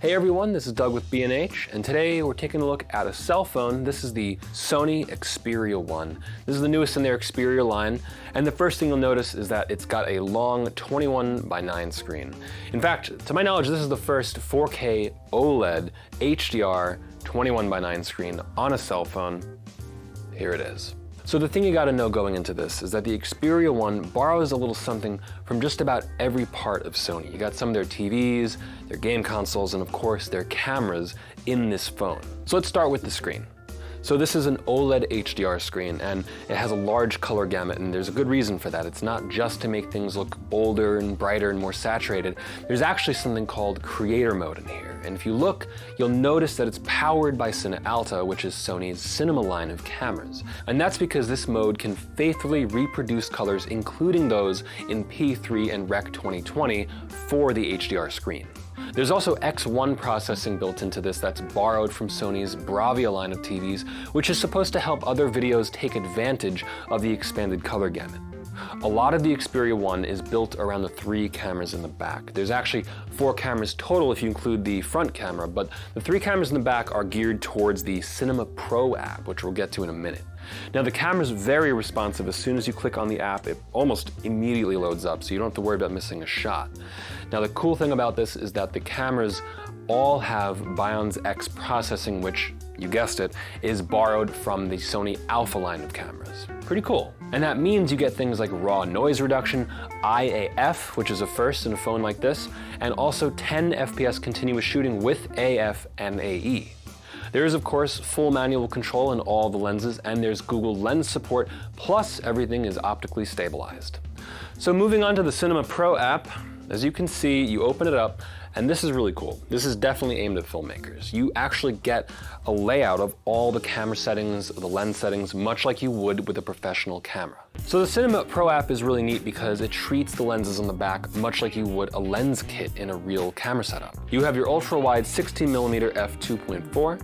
Hey everyone, this is Doug with B&H, and today we're taking a look at a cell phone. This is the Sony Xperia 1. This is the newest in their Xperia line, and the first thing you'll notice is that it's got a long 21:9 screen. In fact, to my knowledge, this is the first 4K OLED HDR 21:9 screen on a cell phone. Here it is. So the thing you gotta know going into this is that the Xperia 1 borrows a little something from just about every part of Sony. You got some of their TVs, their game consoles, and of course their cameras in this phone. So let's start with the screen. So this is an OLED HDR screen, and it has a large color gamut, and there's a good reason for that. It's not just to make things look bolder and brighter and more saturated. There's actually something called creator mode in here. And if you look, you'll notice that it's powered by Cine Alta, which is Sony's cinema line of cameras. And that's because this mode can faithfully reproduce colors, including those in P3 and Rec 2020 for the HDR screen. There's also X1 processing built into this that's borrowed from Sony's Bravia line of TVs, which is supposed to help other videos take advantage of the expanded color gamut. A lot of the Xperia 1 is built around the 3 cameras in the back. There's actually 4 cameras total if you include the front camera, but the 3 cameras in the back are geared towards the Cinema Pro app, which we'll get to in a minute. Now the camera's very responsive. As soon as you click on the app, it almost immediately loads up, so you don't have to worry about missing a shot. Now the cool thing about this is that the cameras all have Bion's X processing, which, you guessed it, is borrowed from the Sony Alpha line of cameras. Pretty cool. And that means you get things like raw noise reduction, IAF, which is a first in a phone like this, and also 10 FPS continuous shooting with AF and AE. There is, of course, full manual control in all the lenses, and there's Google Lens support, plus everything is optically stabilized. So moving on to the Cinema Pro app, as you can see, you open it up, and this is really cool. This is definitely aimed at filmmakers. You actually get a layout of all the camera settings, the lens settings, much like you would with a professional camera. So the Cinema Pro app is really neat because it treats the lenses on the back much like you would a lens kit in a real camera setup. You have your ultra-wide 16mm f2.4,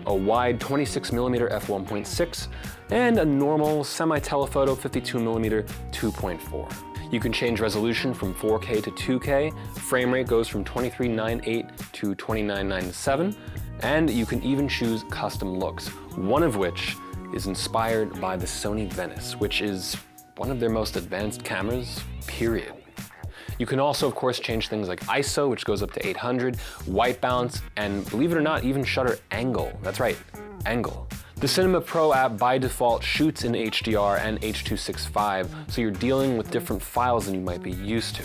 a wide 26mm f1.6, and a normal semi-telephoto 52mm 2.4. You can change resolution from 4K to 2K, frame rate goes from 23:9:8 to 29:9:7, and you can even choose custom looks, one of which is inspired by the Sony Venice, which is one of their most advanced cameras, period. You can also, of course, change things like ISO, which goes up to 800, white balance, and believe it or not, even shutter angle. That's right, angle. The Cinema Pro app by default shoots in HDR and H.265, so you're dealing with different files than you might be used to.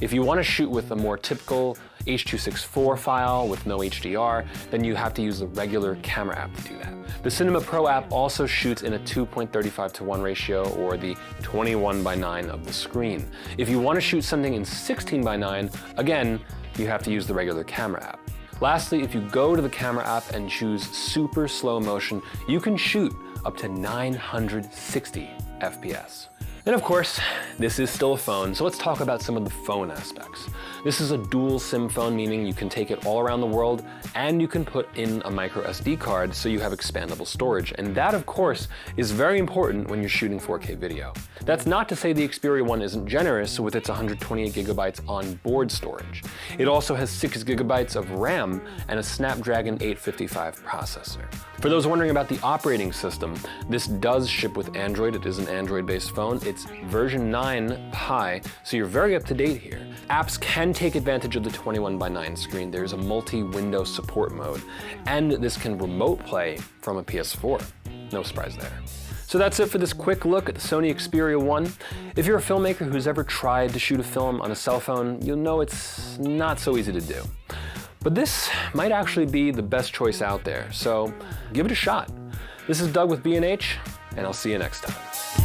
If you want to shoot with a more typical H.264 file with no HDR, then you have to use the regular camera app to do that. The Cinema Pro app also shoots in a 2.35:1 ratio, or the 21:9 of the screen. If you want to shoot something in 16:9, again, you have to use the regular camera app. Lastly, if you go to the camera app and choose super slow motion, you can shoot up to 960 FPS. And of course, this is still a phone, so let's talk about some of the phone aspects. This is a dual SIM phone, meaning you can take it all around the world and you can put in a microSD card so you have expandable storage. And that, of course, is very important when you're shooting 4K video. That's not to say the Xperia 1 isn't generous with its 128GB onboard storage. It also has 6GB of RAM and a Snapdragon 855 processor. For those wondering about the operating system, this does ship with Android. It is an Android-based phone. It's version 9 Pi, so you're very up to date here. Apps can take advantage of the 21:9 screen. There's a multi-window support mode, and this can remote play from a PS4. No surprise there. So that's it for this quick look at the Sony Xperia 1. If you're a filmmaker who's ever tried to shoot a film on a cell phone, you'll know it's not so easy to do. But this might actually be the best choice out there, so give it a shot. This is Doug with B&H, and I'll see you next time.